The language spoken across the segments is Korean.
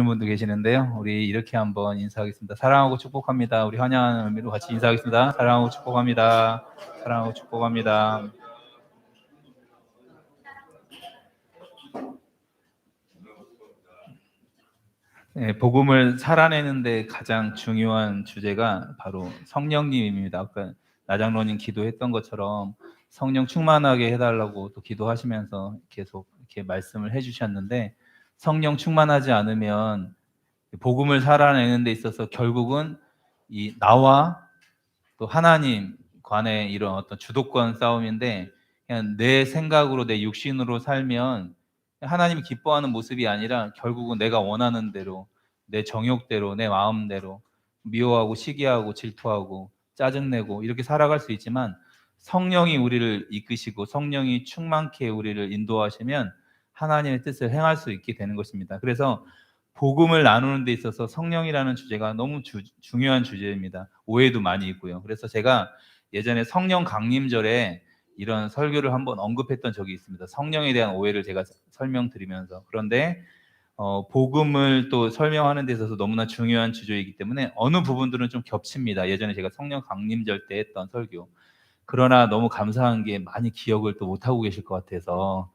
분도 계시는데요. 우리 이렇게 한번 인사하겠습니다. 사랑하고 축복합니다. 우리 환영하는 의미로 같이 인사하겠습니다. 사랑하고 축복합니다. 사랑하고 축복합니다. 네, 복음을 살아내는데 가장 중요한 주제가 바로 성령님입니다. 아까 나장로님 기도했던 것처럼 성령 충만하게 해달라고 또 기도하시면서 계속 이렇게 말씀을 해주셨는데, 성령 충만하지 않으면 복음을 살아내는 데 있어서 결국은 이 나와 또 하나님 간의 이런 어떤 주도권 싸움인데, 그냥 내 생각으로 내 육신으로 살면 하나님이 기뻐하는 모습이 아니라 결국은 내가 원하는 대로, 내 정욕대로, 내 마음대로 미워하고 시기하고 질투하고 짜증내고 이렇게 살아갈 수 있지만, 성령이 우리를 이끄시고 성령이 충만케 우리를 인도하시면 하나님의 뜻을 행할 수 있게 되는 것입니다. 그래서 복음을 나누는 데 있어서 성령이라는 주제가 너무 중요한 주제입니다. 오해도 많이 있고요. 그래서 제가 예전에 성령 강림절에 이런 설교를 한번 언급했던 적이 있습니다. 성령에 대한 오해를 제가 설명드리면서. 그런데 복음을 또 설명하는 데 있어서 너무나 중요한 주제이기 때문에 어느 부분들은 좀 겹칩니다. 예전에 제가 성령 강림절 때 했던 설교. 그러나 너무 감사한 게 많이 기억을 또 못하고 계실 것 같아서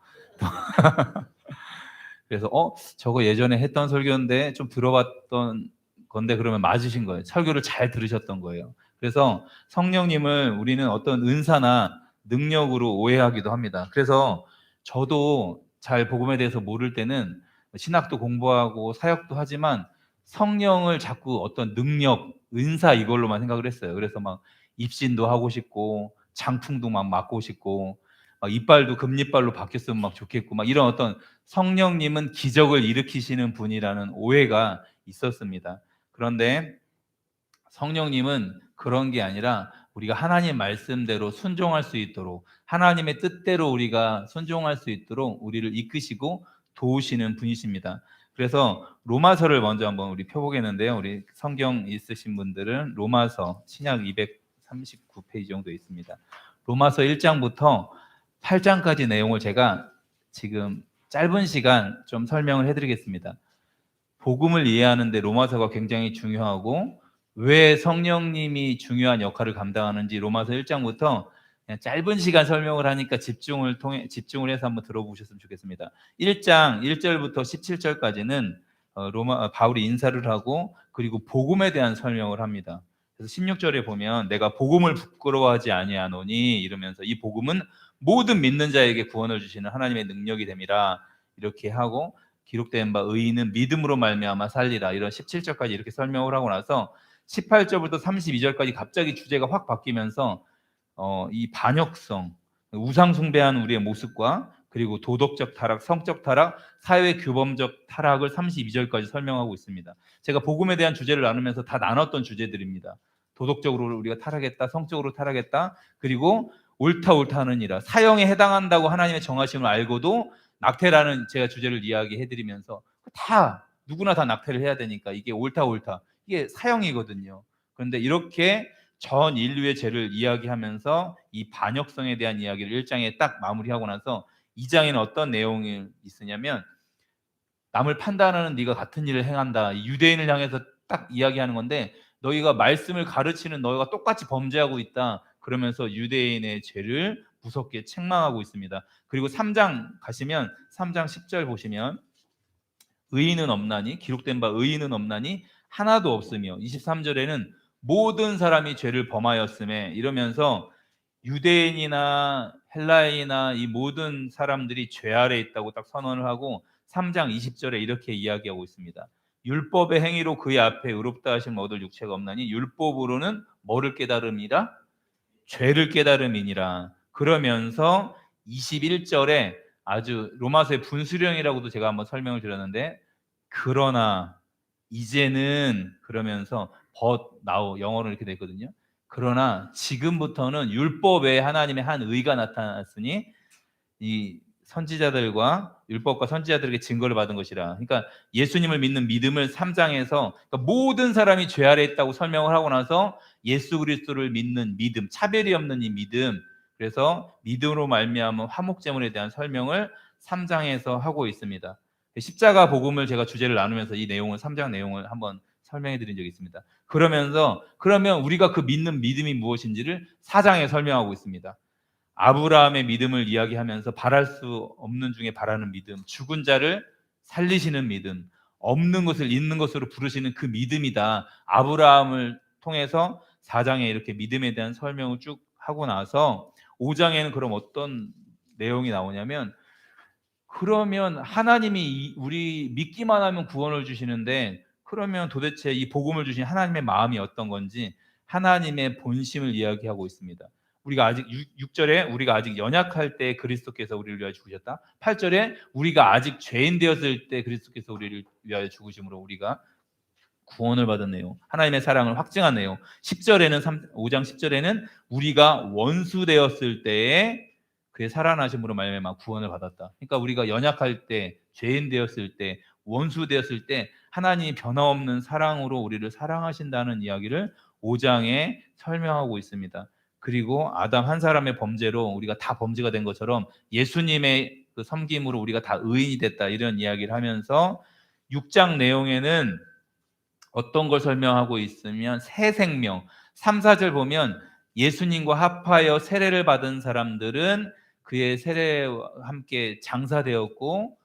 그래서 저거 예전에 했던 설교인데 좀 들어봤던 건데, 그러면 맞으신 거예요. 설교를 잘 들으셨던 거예요. 그래서 성령님을 우리는 어떤 은사나 능력으로 오해하기도 합니다. 그래서 저도 잘 복음에 대해서 모를 때는 신학도 공부하고 사역도 하지만 성령을 자꾸 어떤 능력, 은사 이걸로만 생각을 했어요. 그래서 막 입신도 하고 싶고 장풍도 막 맞고 싶고 이빨도 금리빨로 바뀌었으면 막 좋겠고 막 이런 어떤, 성령님은 기적을 일으키시는 분이라는 오해가 있었습니다. 그런데 성령님은 그런 게 아니라 우리가 하나님 말씀대로 순종할 수 있도록, 하나님의 뜻대로 우리가 순종할 수 있도록 우리를 이끄시고 도우시는 분이십니다. 그래서 로마서를 먼저 한번 우리 펴보겠는데요. 우리 성경 있으신 분들은 로마서 신약 239페이지 정도 있습니다. 로마서 1장부터 8장까지 내용을 제가 지금 짧은 시간 좀 설명을 해드리겠습니다. 복음을 이해하는데 로마서가 굉장히 중요하고 왜 성령님이 중요한 역할을 감당하는지 로마서 1장부터 그냥 짧은 시간 설명을 하니까 집중을 해서 한번 들어보셨으면 좋겠습니다. 1장 1절부터 17절까지는 바울이 인사를 하고 그리고 복음에 대한 설명을 합니다. 그래서 16절에 보면 내가 복음을 부끄러워하지 아니하노니 이러면서 이 복음은 모든 믿는 자에게 구원을 주시는 하나님의 능력이 됨이라 이렇게 하고, 기록된 바 의인은 믿음으로 말미암아 살리라 이런 17절까지 이렇게 설명을 하고 나서 18절부터 32절까지 갑자기 주제가 확 바뀌면서 이 반역성, 우상 숭배하는 우리의 모습과 그리고 도덕적 타락, 성적 타락, 사회 규범적 타락을 32절까지 설명하고 있습니다. 제가 복음에 대한 주제를 나누면서 다 나눴던 주제들입니다. 도덕적으로 우리가 타락했다, 성적으로 타락했다, 그리고 옳다 하느니라, 사형에 해당한다고 하나님의 정하심을 알고도 낙태라는 제가 주제를 이야기해드리면서 다 누구나 다 낙태를 해야 되니까 이게 옳다 이게 사형이거든요. 그런데 이렇게 전 인류의 죄를 이야기하면서 이 반역성에 대한 이야기를 1장에 딱 마무리하고 나서 2장에는 어떤 내용이 있으냐면, 남을 판단하는 네가 같은 일을 행한다, 유대인을 향해서 딱 이야기하는 건데, 너희가 말씀을 가르치는 너희가 똑같이 범죄하고 있다 그러면서 유대인의 죄를 무섭게 책망하고 있습니다. 그리고 3장 가시면 3장 10절 보시면 의인은 없나니, 기록된 바 의인은 없나니 하나도 없으며, 23절에는 모든 사람이 죄를 범하였음에 이러면서 유대인이나 헬라인이나 이 모든 사람들이 죄 아래 있다고 딱 선언을 하고 3장 20절에 이렇게 이야기하고 있습니다. 율법의 행위로 그의 앞에 의롭다 하심 얻을 육체가 없나니 율법으로는 뭐를 깨달음이라? 죄를 깨달음이니라. 그러면서 21절에 아주 로마서의 분수령이라고도 제가 한번 설명을 드렸는데, 그러나 이제는 그러면서 영어로 이렇게 돼 있거든요. 그러나 지금부터는 율법 외에 하나님의 한 의가 나타났으니 이 선지자들과 율법과 선지자들에게 증거를 받은 것이라. 그러니까 예수님을 믿는 믿음을 3장에서 그러니까 모든 사람이 죄 아래 있다고 설명을 하고 나서 예수 그리스도를 믿는 믿음, 차별이 없는 이 믿음, 그래서 믿음으로 말미암은 화목제물에 대한 설명을 3장에서 하고 있습니다. 십자가 복음을 제가 주제를 나누면서 이 내용을 3장 내용을 한번 설명해 드린 적이 있습니다. 그러면 우리가 그 믿는 믿음이 무엇인지를 4장에 설명하고 있습니다. 아브라함의 믿음을 이야기하면서 바랄 수 없는 중에 바라는 믿음, 죽은 자를 살리시는 믿음, 없는 것을 있는 것으로 부르시는 그 믿음이다. 아브라함을 통해서 4장에 이렇게 믿음에 대한 설명을 쭉 하고 나서 5장에는 그럼 어떤 내용이 나오냐면, 그러면 하나님이 우리 믿기만 하면 구원을 주시는데, 그러면 도대체 이 복음을 주신 하나님의 마음이 어떤 건지 하나님의 본심을 이야기하고 있습니다. 우리가 아직 6절에 우리가 아직 연약할 때 그리스도께서 우리를 위하여 죽으셨다. 8절에 우리가 아직 죄인 되었을 때 그리스도께서 우리를 위하여 죽으심으로 우리가 구원을 받은 내용, 하나님의 사랑을 확증한 내용. 5장 10절에는 우리가 원수 되었을 때에 그의 살아나심으로 말미암아 구원을 받았다. 그러니까 우리가 연약할 때, 죄인 되었을 때, 원수 되었을 때 하나님이 변함없는 사랑으로 우리를 사랑하신다는 이야기를 5장에 설명하고 있습니다. 그리고 아담 한 사람의 범죄로 우리가 다 범죄가 된 것처럼 예수님의 그 섬김으로 우리가 다 의인이 됐다, 이런 이야기를 하면서 6장 내용에는 어떤 걸 설명하고 있으면 새 생명, 3, 4절 보면 예수님과 합하여 세례를 받은 사람들은 그의 세례와 함께 장사되었고,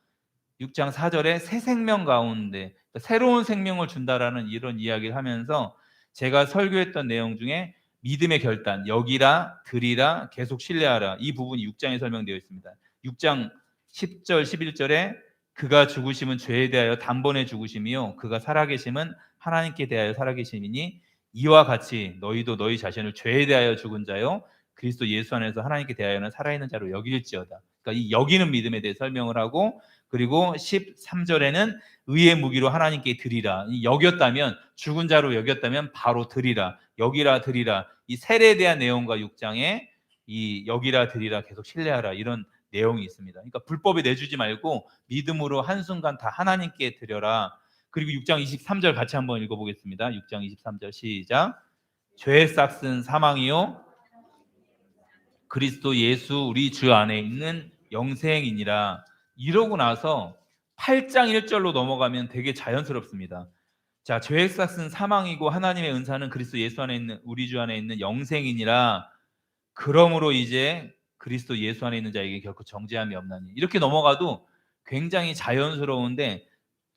6장 4절에 새 생명 가운데 새로운 생명을 준다라는 이런 이야기를 하면서 제가 설교했던 내용 중에 믿음의 결단, 여기라, 들이라, 계속 신뢰하라, 이 부분이 6장에 설명되어 있습니다. 6장 10절, 11절에 그가 죽으심은 죄에 대하여 단번에 죽으심이요 그가 살아계심은 하나님께 대하여 살아계심이니 이와 같이 너희도 너희 자신을 죄에 대하여 죽은 자요 그리스도 예수 안에서 하나님께 대하여는 살아있는 자로 여길지어다. 그러니까 이 여기는 믿음에 대해 설명을 하고, 그리고 13절에는 의의 무기로 하나님께 드리라. 이 여겼다면, 죽은 자로 여겼다면 바로 드리라, 여기라, 드리라, 이 세례에 대한 내용과 6장에 이 여기라, 드리라, 계속 신뢰하라, 이런 내용이 있습니다. 그러니까 불법에 내주지 말고 믿음으로 한순간 다 하나님께 드려라. 그리고 6장 23절 같이 한번 읽어보겠습니다. 6장 23절 시작. 죄의 싹은 사망이요 그리스도 예수 우리 주 안에 있는 영생이니라. 이러고 나서 8장 1절로 넘어가면 되게 자연스럽습니다. 자, 죄의 싹은 사망이고 하나님의 은사는 그리스도 예수 안에 있는 우리 주 안에 있는 영생이니라. 그러므로 이제 그리스도 예수 안에 있는 자에게 결코 정죄함이 없나니. 이렇게 넘어가도 굉장히 자연스러운데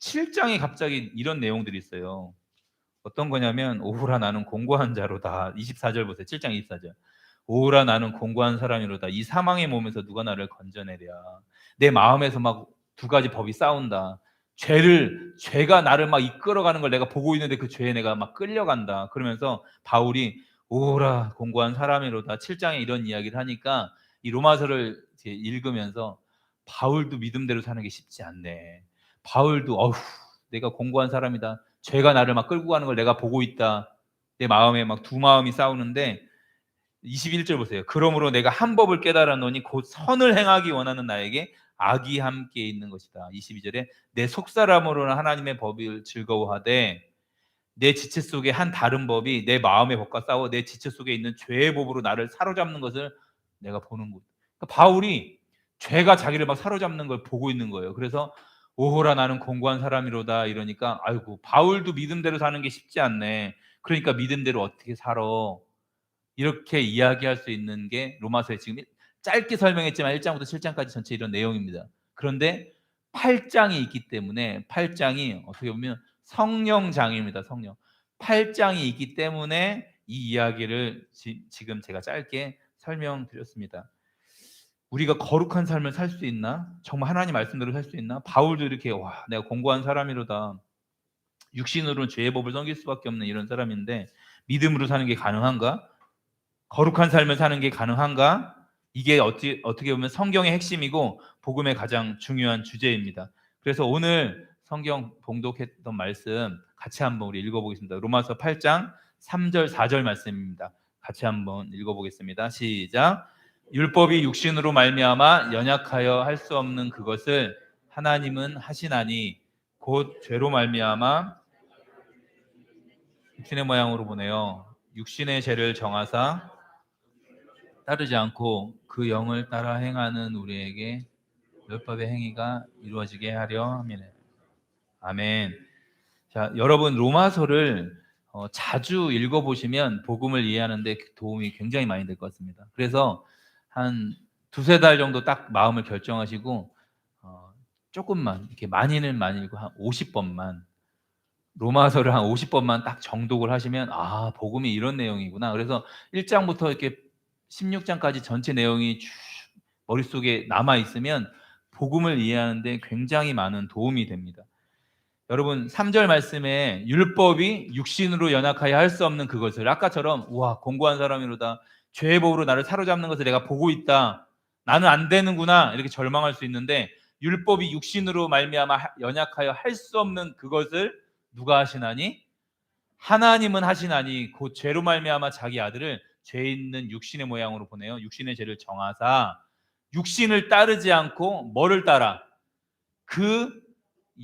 7장에 갑자기 이런 내용들이 있어요. 어떤 거냐면 오후라 나는 공고한 자로다. 24절 보세요. 7장 24절. 오후라 나는 공고한 사람이로다. 이 사망의 몸에서 누가 나를 건져내랴. 내 마음에서 막 두 가지 법이 싸운다. 죄가 나를 막 이끌어가는 걸 내가 보고 있는데 그 죄에 내가 막 끌려간다. 그러면서 바울이 오라 공고한 사람이로다 7장에 이런 이야기를 하니까 이 로마서를 읽으면서 바울도 믿음대로 사는 게 쉽지 않네. 바울도 어휴 내가 공고한 사람이다. 죄가 나를 막 끌고 가는 걸 내가 보고 있다. 내 마음에 막 두 마음이 싸우는데 21절 보세요. 그러므로 내가 한 법을 깨달았노니 곧 선을 행하기 원하는 나에게 악이 함께 있는 것이다. 22절에 내 속사람으로는 하나님의 법을 즐거워하되 내 지체 속에 한 다른 법이 내 마음의 법과 싸워 내 지체 속에 있는 죄의 법으로 나를 사로잡는 것을 내가 보는 것. 그러니까 바울이 죄가 자기를 막 사로잡는 걸 보고 있는 거예요. 그래서 오호라 나는 공고한 사람이로다 이러니까 아이고 바울도 믿음대로 사는 게 쉽지 않네. 그러니까 믿음대로 어떻게 살아? 이렇게 이야기할 수 있는 게 로마서에 지금 짧게 설명했지만 1장부터 7장까지 전체 이런 내용입니다. 그런데 8장이 있기 때문에 8장이 어떻게 보면 성령장입니다. 성령. 8장이 있기 때문에 이 이야기를 지금 제가 짧게 설명드렸습니다. 우리가 거룩한 삶을 살 수 있나? 정말 하나님 말씀대로 살 수 있나? 바울도 이렇게 와 내가 공고한 사람이로다. 육신으로는 죄의 법을 섬길 수밖에 없는 이런 사람인데 믿음으로 사는 게 가능한가? 거룩한 삶을 사는 게 가능한가? 이게 어떻게 보면 성경의 핵심이고 복음의 가장 중요한 주제입니다. 그래서 오늘 성경 봉독했던 말씀 같이 한번 우리 읽어보겠습니다. 로마서 8장 3절 4절 말씀입니다. 같이 한번 읽어보겠습니다. 시작. 율법이 육신으로 말미암아 연약하여 할 수 없는 그것을 하나님은 하시나니 곧 죄로 말미암아 육신의 모양으로 보내요. 육신의 죄를 정하사 따르지 않고 그 영을 따라 행하는 우리에게 율법의 행위가 이루어지게 하려 함이네. 아멘. 자, 여러분 로마서를 자주 읽어보시면 복음을 이해하는데 도움이 굉장히 많이 될 것 같습니다. 그래서 한 두세 달 정도 딱 마음을 결정하시고 조금만 이렇게 많이는 많이 읽고 한 50번만 로마서를 한 50번만 딱 정독을 하시면 아 복음이 이런 내용이구나. 그래서 1장부터 이렇게 16장까지 전체 내용이 쭉 머릿속에 남아 있으면 복음을 이해하는 데 굉장히 많은 도움이 됩니다. 여러분 3절 말씀에 율법이 육신으로 연약하여 할 수 없는 그것을 아까처럼 와 공고한 사람이로다 죄의 법으로 나를 사로잡는 것을 내가 보고 있다. 나는 안 되는구나. 이렇게 절망할 수 있는데 율법이 육신으로 말미암아 연약하여 할 수 없는 그것을 누가 하시나니? 하나님은 하시나니 곧 죄로 말미암아 자기 아들을 죄 있는 육신의 모양으로 보내요. 육신의 죄를 정하사 육신을 따르지 않고 뭐를 따라? 그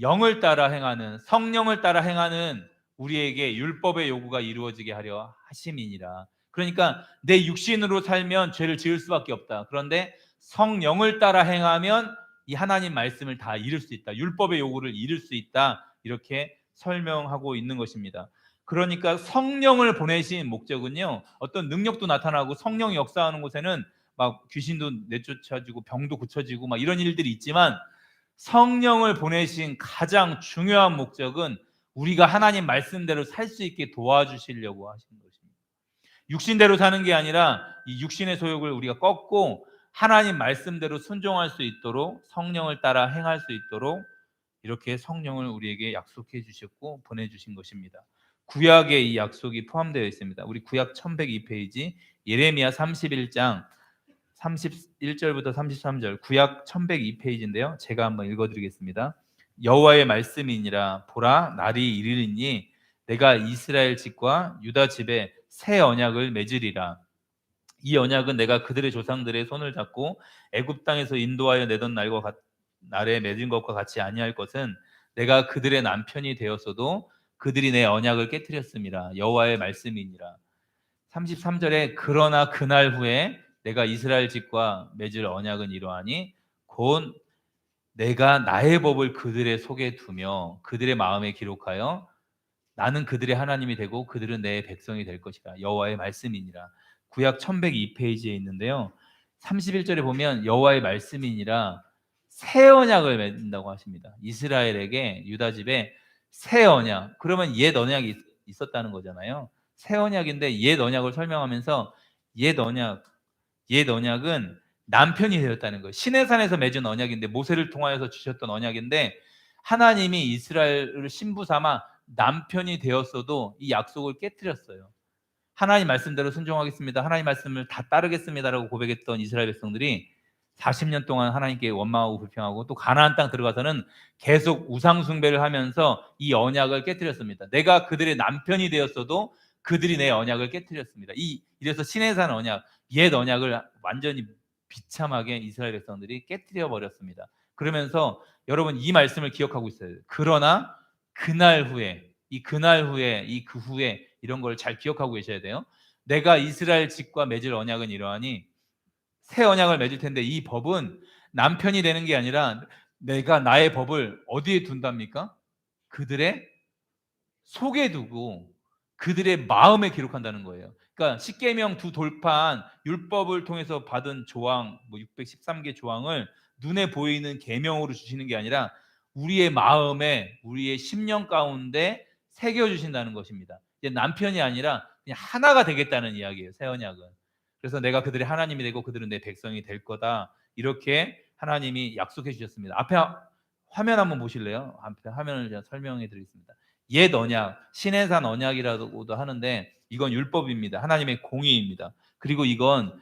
영을 따라 행하는 성령을 따라 행하는 우리에게 율법의 요구가 이루어지게 하려 하심이니라. 그러니까 내 육신으로 살면 죄를 지을 수밖에 없다. 그런데 성령을 따라 행하면 이 하나님 말씀을 다 이룰 수 있다. 율법의 요구를 이룰 수 있다. 이렇게 설명하고 있는 것입니다. 그러니까 성령을 보내신 목적은요. 어떤 능력도 나타나고 성령이 역사하는 곳에는 막 귀신도 내쫓아지고 병도 고쳐지고 막 이런 일들이 있지만 성령을 보내신 가장 중요한 목적은 우리가 하나님 말씀대로 살 수 있게 도와주시려고 하신 것입니다. 육신대로 사는 게 아니라 이 육신의 소욕을 우리가 꺾고 하나님 말씀대로 순종할 수 있도록 성령을 따라 행할 수 있도록 이렇게 성령을 우리에게 약속해 주셨고 보내주신 것입니다. 구약에 이 약속이 포함되어 있습니다. 우리 구약 1102페이지 예레미야 31장 31절부터 33절 구약 1102페이지인데요. 제가 한번 읽어드리겠습니다. 여호와의 말씀이니라 보라 날이 이르리니 내가 이스라엘 집과 유다 집에 새 언약을 맺으리라. 이 언약은 내가 그들의 조상들의 손을 잡고 애굽 땅에서 인도하여 내던 날에 맺은 것과 같이 아니할 것은 내가 그들의 남편이 되었어도 그들이 내 언약을 깨뜨렸습니다. 여호와의 말씀이니라. 33절에 그러나 그날 후에 내가 이스라엘 집과 맺을 언약은 이러하니 곧 내가 나의 법을 그들의 속에 두며 그들의 마음에 기록하여 나는 그들의 하나님이 되고 그들은 내 백성이 될 것이라. 여호와의 말씀이니라. 구약 1102페이지에 있는데요. 31절에 보면 여호와의 말씀이니라 새 언약을 맺는다고 하십니다. 이스라엘에게 유다 집에 새 언약. 그러면 옛 언약이 있었다는 거잖아요. 새 언약인데 옛 언약을 설명하면서 옛 언약은 남편이 되었다는 거예요. 시내산에서 맺은 언약인데 모세를 통하여서 주셨던 언약인데 하나님이 이스라엘을 신부 삼아 남편이 되었어도 이 약속을 깨뜨렸어요. 하나님 말씀대로 순종하겠습니다. 하나님 말씀을 다 따르겠습니다라고 고백했던 이스라엘 백성들이 40년 동안 하나님께 원망하고 불평하고 또 가나안 땅 들어가서는 계속 우상 숭배를 하면서 이 언약을 깨뜨렸습니다. 내가 그들의 남편이 되었어도 그들이 내 언약을 깨뜨렸습니다. 이래서 시내산 언약, 옛 언약을 완전히 비참하게 이스라엘 백성들이 깨뜨려 버렸습니다. 그러면서 여러분 이 말씀을 기억하고 있어야 돼요. 그러나 그날 후에 그 후에 이런 걸 잘 기억하고 계셔야 돼요. 내가 이스라엘 집과 맺을 언약은 이러하니 새 언약을 맺을 텐데 이 법은 남편이 되는 게 아니라 내가 나의 법을 어디에 둔답니까? 그들의 속에 두고 그들의 마음에 기록한다는 거예요. 그러니까 십계명 두 돌판 율법을 통해서 받은 조항 613개 조항을 눈에 보이는 계명으로 주시는 게 아니라 우리의 마음에 우리의 심령 가운데 새겨 주신다는 것입니다. 이제 남편이 아니라 그냥 하나가 되겠다는 이야기예요. 새 언약은. 그래서 내가 그들의 하나님이 되고 그들은 내 백성이 될 거다. 이렇게 하나님이 약속해 주셨습니다. 앞에 화면 한번 보실래요? 앞에 화면을 제가 설명해 드리겠습니다. 옛 언약, 시내산 언약이라고도 하는데 이건 율법입니다. 하나님의 공의입니다. 그리고 이건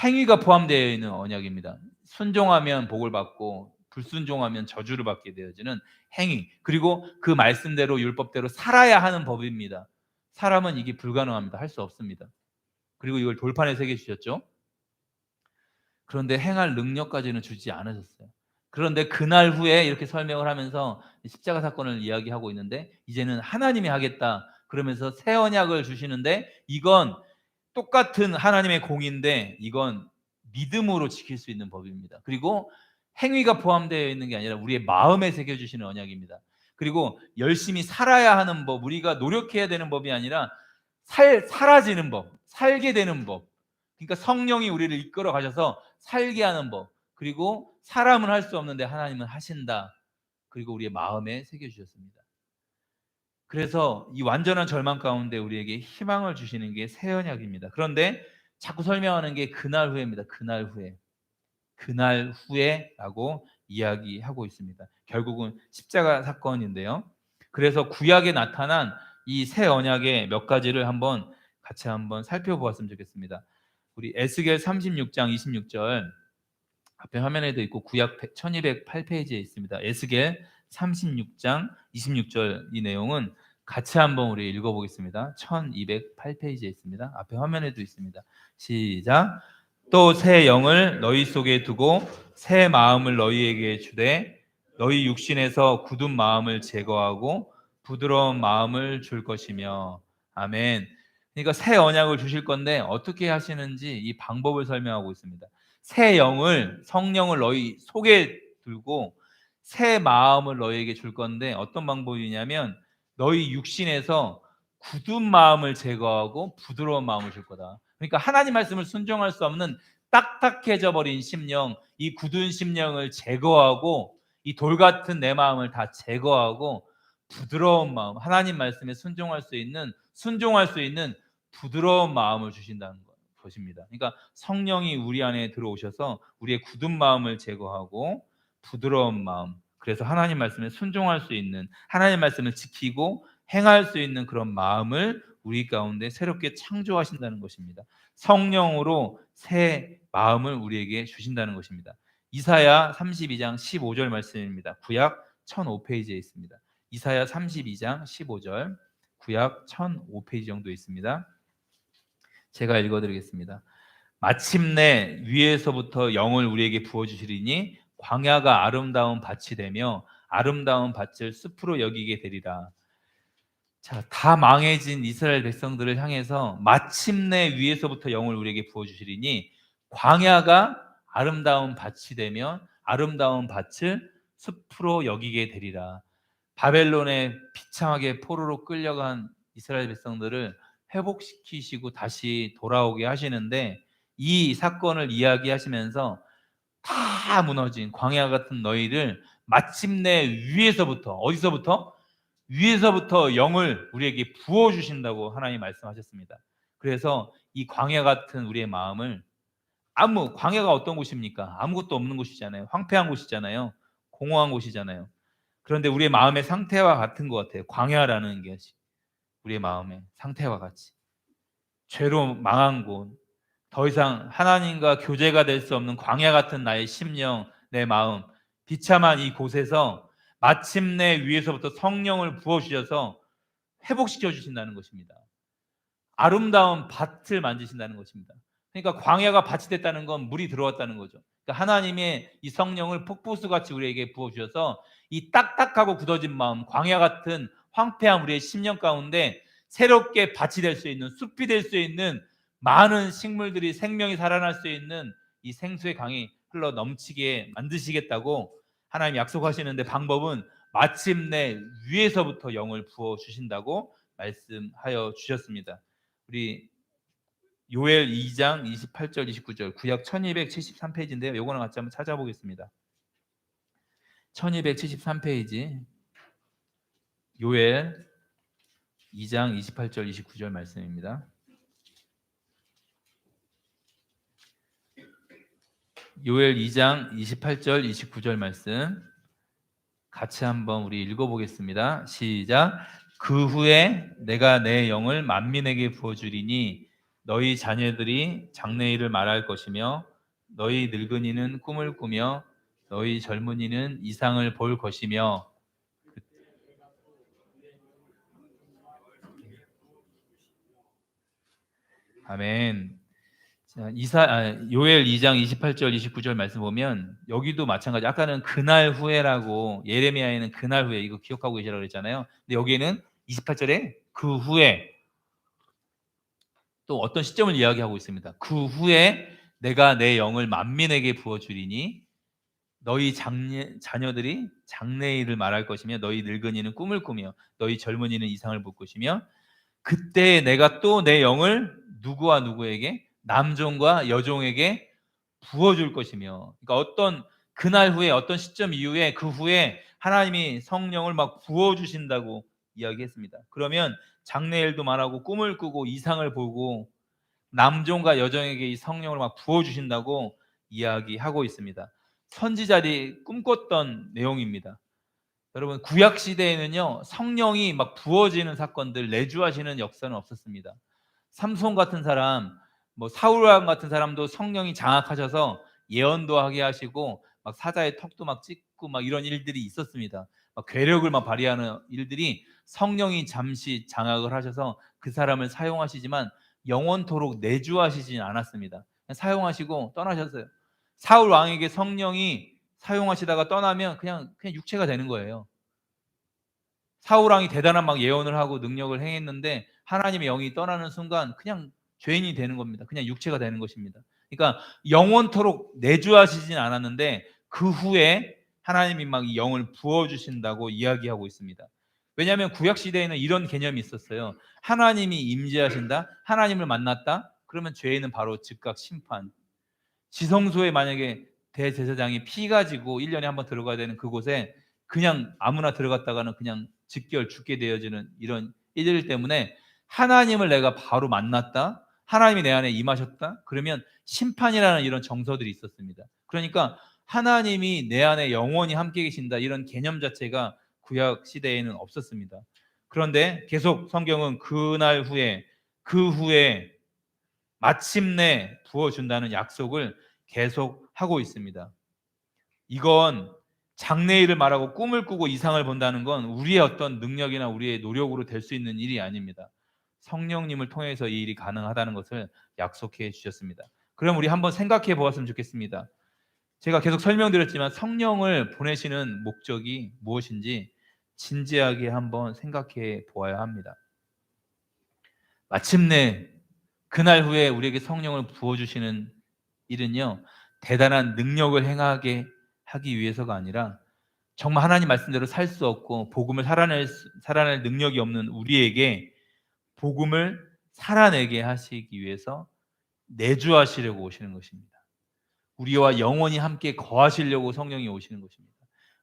행위가 포함되어 있는 언약입니다. 순종하면 복을 받고 불순종하면 저주를 받게 되어지는 행위. 그리고 그 말씀대로 율법대로 살아야 하는 법입니다. 사람은 이게 불가능합니다. 할 수 없습니다. 그리고 이걸 돌판에 새겨 주셨죠. 그런데 행할 능력까지는 주지 않으셨어요. 그런데 그날 후에 이렇게 설명을 하면서 십자가 사건을 이야기하고 있는데 이제는 하나님이 하겠다 그러면서 새 언약을 주시는데 이건 똑같은 하나님의 공인데 이건 믿음으로 지킬 수 있는 법입니다. 그리고 행위가 포함되어 있는 게 아니라 우리의 마음에 새겨 주시는 언약입니다. 그리고 열심히 살아야 하는 법, 우리가 노력해야 되는 법이 아니라 사라지는 법, 살게 되는 법. 그러니까 성령이 우리를 이끌어 가셔서 살게 하는 법. 그리고 사람은 할 수 없는데 하나님은 하신다. 그리고 우리의 마음에 새겨 주셨습니다. 그래서 이 완전한 절망 가운데 우리에게 희망을 주시는 게 새 언약입니다. 그런데 자꾸 설명하는 게 그날 후에입니다. 그날 후에. 그날 후에라고 이야기하고 있습니다. 결국은 십자가 사건인데요. 그래서 구약에 나타난 이 새 언약의 몇 가지를 같이 한번 살펴보았으면 좋겠습니다. 우리 에스겔 36장 26절 앞에 화면에도 있고 구약 1208페이지에 있습니다. 에스겔 36장 26절 이 내용은 같이 한번 우리 읽어보겠습니다. 1208페이지에 있습니다. 앞에 화면에도 있습니다. 시작. 또 새 영을 너희 속에 두고 새 마음을 너희에게 주되 너희 육신에서 굳은 마음을 제거하고 부드러운 마음을 줄 것이며. 아멘. 그러니까 새 언약을 주실 건데 어떻게 하시는지 이 방법을 설명하고 있습니다. 새 영을, 성령을 너희 속에 두고 새 마음을 너희에게 줄 건데 어떤 방법이냐면 너희 육신에서 굳은 마음을 제거하고 부드러운 마음을 줄 거다. 그러니까 하나님 말씀을 순종할 수 없는 딱딱해져 버린 심령, 이 굳은 심령을 제거하고 이 돌 같은 내 마음을 다 제거하고 부드러운 마음, 하나님 말씀에 순종할 수 있는 부드러운 마음을 주신다는 것입니다. 그러니까 성령이 우리 안에 들어오셔서 우리의 굳은 마음을 제거하고 부드러운 마음, 그래서 하나님 말씀에 순종할 수 있는, 하나님 말씀을 지키고 행할 수 있는 그런 마음을 우리 가운데 새롭게 창조하신다는 것입니다. 성령으로 새 마음을 우리에게 주신다는 것입니다. 이사야 32장 15절 말씀입니다. 구약 1005페이지에 있습니다. 이사야 32장 15절, 구약 1005페이지 정도 있습니다. 제가 읽어드리겠습니다. 마침내 위에서부터 영을 우리에게 부어주시리니 광야가 아름다운 밭이 되며 아름다운 밭을 숲으로 여기게 되리라. 자, 다 망해진 이스라엘 백성들을 향해서 마침내 위에서부터 영을 우리에게 부어주시리니 광야가 아름다운 밭이 되면 아름다운 밭을 숲으로 여기게 되리라. 바벨론에 비참하게 포로로 끌려간 이스라엘 백성들을 회복시키시고 다시 돌아오게 하시는데 이 사건을 이야기하시면서 다 무너진 광야 같은 너희를 마침내 위에서부터, 어디서부터? 위에서부터 영을 우리에게 부어 주신다고 하나님 말씀하셨습니다. 그래서 이 광야 같은 우리의 마음을, 광야가 어떤 곳입니까? 아무것도 없는 곳이잖아요. 황폐한 곳이잖아요. 공허한 곳이잖아요. 그런데 우리의 마음의 상태와 같은 것 같아요. 광야라는 게 우리의 마음의 상태와 같이 죄로 망한 곳, 더 이상 하나님과 교제가 될 수 없는 광야 같은 나의 심령, 내 마음, 비참한 이 곳에서 마침내 위에서부터 성령을 부어주셔서 회복시켜 주신다는 것입니다. 아름다운 밭을 만드신다는 것입니다. 그러니까 광야가 밭이 됐다는 건 물이 들어왔다는 거죠. 그러니까 하나님의 이 성령을 폭포수같이 우리에게 부어주셔서 이 딱딱하고 굳어진 마음, 광야 같은 황폐한 우리의 심령 가운데 새롭게 밭이 될 수 있는, 숲이 될 수 있는, 많은 식물들이 생명이 살아날 수 있는 이 생수의 강이 흘러 넘치게 만드시겠다고 하나님 약속하시는데 방법은 마침내 위에서부터 영을 부어 주신다고 말씀하여 주셨습니다. 우리 요엘 2장 28절 29절 구약 1273페이지인데요. 요거랑 같이 한번 찾아보겠습니다. 1273페이지 요엘 2장 28절 29절 말씀입니다. 요엘 2장 28절 29절 말씀 같이 한번 우리 읽어보겠습니다. 시작. 그 후에 내가 내 영을 만민에게 부어주리니 너희 자녀들이 장래일을 말할 것이며 너희 늙은이는 꿈을 꾸며 너희 젊은이는 이상을 볼 것이며. 아멘. 요엘 2장 28절 29절 말씀 보면 여기도 마찬가지. 아까는 그날 후에라고, 예레미야에는 그날 후에 이거 기억하고 계시라고 그랬잖아요. 근데 여기에는 28절에 그 후에 또 어떤 시점을 이야기하고 있습니다. 그 후에 내가 내 영을 만민에게 부어주리니 너희 자녀들이 장래일을 말할 것이며 너희 늙은이는 꿈을 꾸며 너희 젊은이는 이상을 볼 것이며 그때 내가 또 내 영을 누구와 누구에게 남종과 여종에게 부어줄 것이며, 그러니까 어떤 그날 후에 어떤 시점 이후에 그 후에 하나님이 성령을 막 부어주신다고 이야기했습니다. 그러면 장래일도 말하고 꿈을 꾸고 이상을 보고 남종과 여종에게 이 성령을 막 부어주신다고 이야기하고 있습니다. 선지자들이 꿈꿨던 내용입니다. 여러분, 구약 시대에는요 성령이 막 부어지는 사건들, 내주하시는 역사는 없었습니다. 삼손 같은 사람, 뭐 사울 왕 같은 사람도 성령이 장악하셔서 예언도 하게 하시고 막 사자의 턱도 막 찢고 막 이런 일들이 있었습니다. 막 괴력을 막 발휘하는 일들이 성령이 잠시 장악을 하셔서 그 사람을 사용하시지만 영원토록 내주하시진 않았습니다. 그냥 사용하시고 떠나셨어요. 사울 왕에게 성령이 사용하시다가 떠나면 그냥 육체가 되는 거예요. 사울 왕이 대단한 막 예언을 하고 능력을 행했는데 하나님의 영이 떠나는 순간 그냥 죄인이 되는 겁니다. 그냥 육체가 되는 것입니다. 그러니까 영원토록 내주하시진 않았는데 그 후에 하나님이 막 이 영을 부어 주신다고 이야기하고 있습니다. 왜냐하면 구약 시대에는 이런 개념이 있었어요. 하나님이 임재하신다, 하나님을 만났다, 그러면 죄인은 바로 즉각 심판. 지성소에 만약에 대제사장이 피 가지고 1년에 한번 들어가야 되는 그곳에 그냥 아무나 들어갔다가는 그냥 즉결 죽게 되어지는 이런 일들 때문에 하나님을 내가 바로 만났다, 하나님이 내 안에 임하셨다, 그러면 심판이라는 이런 정서들이 있었습니다. 그러니까 하나님이 내 안에 영원히 함께 계신다, 이런 개념 자체가 구약 시대에는 없었습니다. 그런데 계속 성경은 그날 후에, 그 후에 마침내 부어준다는 약속을 계속 하고 있습니다. 이건 장래일을 말하고 꿈을 꾸고 이상을 본다는 건 우리의 어떤 능력이나 우리의 노력으로 될 수 있는 일이 아닙니다. 성령님을 통해서 이 일이 가능하다는 것을 약속해 주셨습니다. 그럼 우리 한번 생각해 보았으면 좋겠습니다. 제가 계속 설명드렸지만 성령을 보내시는 목적이 무엇인지 진지하게 한번 생각해 보아야 합니다. 마침내 그날 후에 우리에게 성령을 부어주시는 일은요, 대단한 능력을 행하게 하기 위해서가 아니라 정말 하나님 말씀대로 살 수 없고 복음을 살아낼 능력이 없는 우리에게 복음을 살아내게 하시기 위해서 내주하시려고 오시는 것입니다. 우리와 영원히 함께 거하시려고 성령이 오시는 것입니다.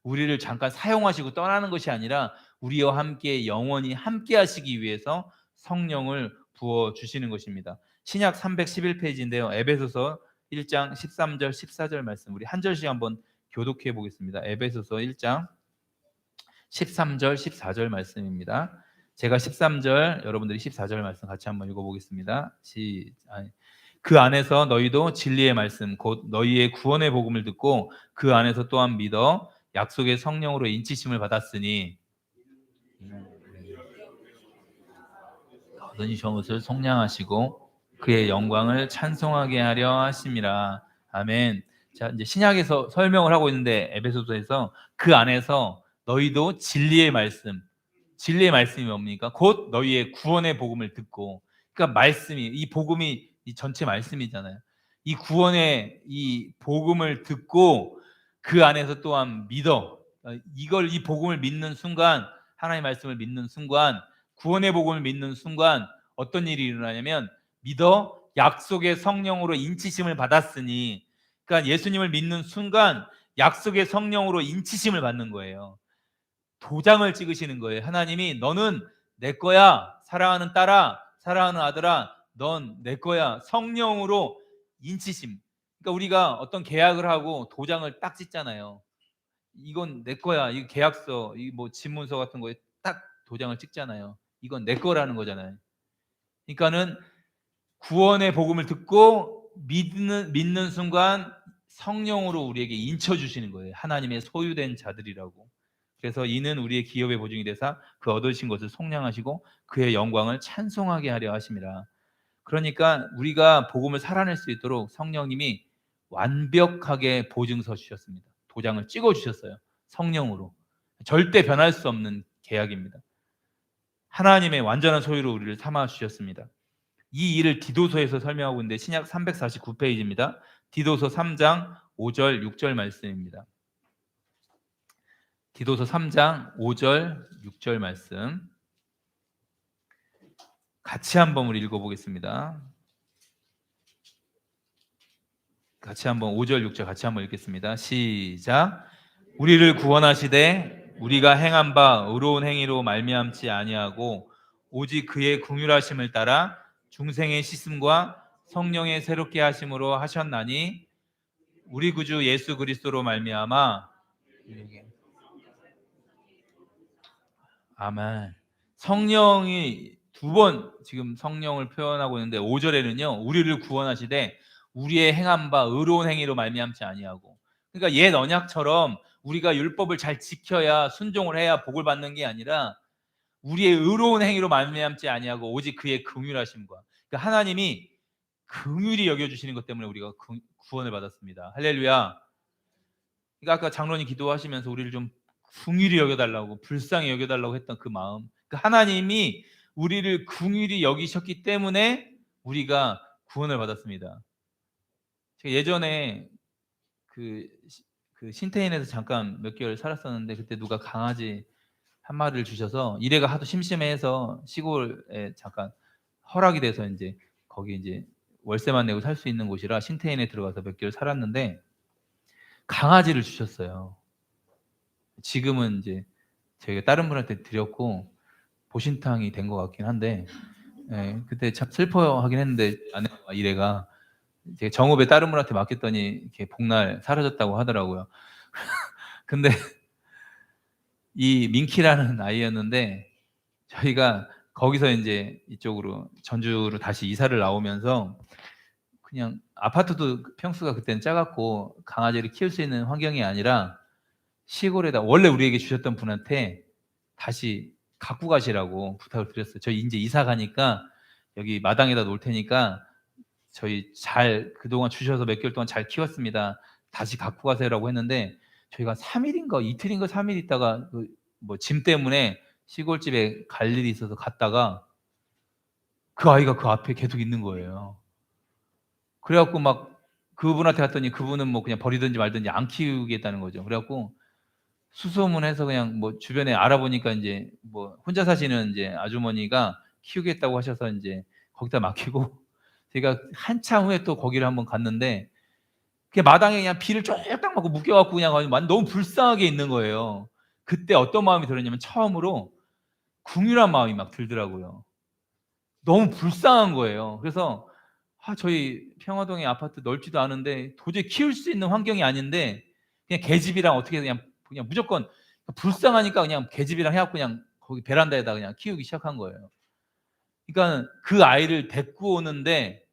우리를 잠깐 사용하시고 떠나는 것이 아니라 우리와 함께 영원히 함께 하시기 위해서 성령을 부어주시는 것입니다. 신약 311페이지인데요. 에베소서 1장 13절 14절 말씀, 우리 한 절씩 한번 교독해 보겠습니다. 에베소서 1장 13절 14절 말씀입니다. 제가 13절, 여러분들이 14절 말씀 같이 한번 읽어보겠습니다. 그 안에서 너희도 진리의 말씀 곧 너희의 구원의 복음을 듣고 그 안에서 또한 믿어 약속의 성령으로 인치심을 받았으니 더더니 저것을 속량하시고 그의 영광을 찬송하게 하려 하심이라. 아멘. 자, 이제 신약에서 설명을 하고 있는데 에베소서에서 그 안에서 너희도 진리의 말씀이 뭡니까? 곧 너희의 구원의 복음을 듣고, 그러니까 말씀이, 이 복음이 이 전체 말씀이잖아요. 이 구원의 이 복음을 듣고 그 안에서 또한 믿어. 이 복음을 믿는 순간, 하나님의 말씀을 믿는 순간, 구원의 복음을 믿는 순간 어떤 일이 일어나냐면 믿어 약속의 성령으로 인치심을 받았으니, 그러니까 예수님을 믿는 순간 약속의 성령으로 인치심을 받는 거예요. 도장을 찍으시는 거예요. 하나님이 너는 내 거야, 사랑하는 딸아, 사랑하는 아들아, 넌 내 거야. 성령으로 인치심. 그러니까 우리가 어떤 계약을 하고 도장을 딱 찍잖아요. 이건 내 거야. 이 계약서, 이 뭐 집문서 같은 거에 딱 도장을 찍잖아요. 이건 내 거라는 거잖아요. 그러니까는 구원의 복음을 듣고 믿는 순간 성령으로 우리에게 인쳐 주시는 거예요. 하나님의 소유된 자들이라고. 그래서 이는 우리의 기업의 보증이 되사 그 얻으신 것을 속량하시고 그의 영광을 찬송하게 하려 하심이라. 그러니까 우리가 복음을 살아낼 수 있도록 성령님이 완벽하게 보증서 주셨습니다. 도장을 찍어 주셨어요. 성령으로. 절대 변할 수 없는 계약입니다. 하나님의 완전한 소유로 우리를 삼아 주셨습니다. 이 일을 디도서에서 설명하고 있는데 신약 349페이지입니다. 디도서 3장 5절 6절 말씀입니다. 디도서 3장 5절, 6절 말씀 같이 한번 우리 읽어보겠습니다. 같이 한번 5절, 6절 같이 한번 읽겠습니다. 시작. 우리를 구원하시되 우리가 행한 바 의로운 행위로 말미암지 아니하고 오직 그의 긍휼하심을 따라 중생의 씻음과 성령의 새롭게 하심으로 하셨나니 우리 구주 예수 그리스도로 말미암아 아멘. 성령이 두 번 지금 성령을 표현하고 있는데 5절에는요. 우리를 구원하시되 우리의 행한 바 의로운 행위로 말미암지 아니하고, 그러니까 옛 언약처럼 우리가 율법을 잘 지켜야 순종을 해야 복을 받는 게 아니라 우리의 의로운 행위로 말미암지 아니하고 오직 그의 긍휼하심과, 그러니까 하나님이 긍휼히 여겨주시는 것 때문에 우리가 구원을 받았습니다. 할렐루야. 그러니까 아까 장로님 기도하시면서 우리를 좀 긍휼히 여겨달라고, 불쌍히 여겨달라고 했던 그 마음, 그러니까 하나님이 우리를 긍휼히 여기셨기 때문에 우리가 구원을 받았습니다. 제가 예전에 그 신태인에서 잠깐 몇 개월 살았었는데, 그때 누가 강아지 한 마리를 주셔서 일해가 하도 심심해서 시골에 잠깐 허락이 돼서 이제 거기 이제 월세만 내고 살 수 있는 곳이라 신태인에 들어가서 몇 개월 살았는데 강아지를 주셨어요. 지금은 이제 저희가 다른 분한테 드렸고 보신탕이 된 것 같긴 한데, 예, 그때 참 슬퍼하긴 했는데 아내가 일해가 이제 정읍에 다른 분한테 맡겼더니 이렇게 복날 사라졌다고 하더라고요. 근데 이 민키라는 아이였는데 저희가 거기서 이제 이쪽으로 전주로 다시 이사를 나오면서 그냥 아파트도 평수가 그때는 작았고 강아지를 키울 수 있는 환경이 아니라 시골에다 원래 우리에게 주셨던 분한테 다시 갖고 가시라고 부탁을 드렸어요. 저희 이제 이사 가니까 여기 마당에다 놓을 테니까 저희 잘 그동안 주셔서 몇 개월 동안 잘 키웠습니다. 다시 갖고 가세요라고 했는데 저희가 3일인가 이틀인가 3일 있다가 뭐 짐 때문에 시골집에 갈 일이 있어서 갔다가 그 아이가 그 앞에 계속 있는 거예요. 그래갖고 막 그분한테 갔더니 그분은 뭐 그냥 버리든지 말든지 안 키우겠다는 거죠. 그래갖고 수소문해서 그냥 뭐 주변에 알아보니까 이제 뭐 혼자 사시는 이제 아주머니가 키우겠다고 하셔서 이제 거기다 맡기고 제가 한참 후에 또 거기를 한번 갔는데 그 마당에 그냥 비를 쫙딱 맞고 묶여갖고 그냥 너무 불쌍하게 있는 거예요. 그때 어떤 마음이 들었냐면 처음으로 궁휼한 마음이 막 들더라고요. 너무 불쌍한 거예요. 그래서 저희 평화동에 아파트 넓지도 않은데 도저히 키울 수 있는 환경이 아닌데 그냥 계집이랑 어떻게 그냥 무조건 불쌍하니까 그냥 계집이랑 해갖고 그냥 거기 베란다에다 그냥 키우기 시작한 거예요. 그러니까 그 아이를 데리고 오는데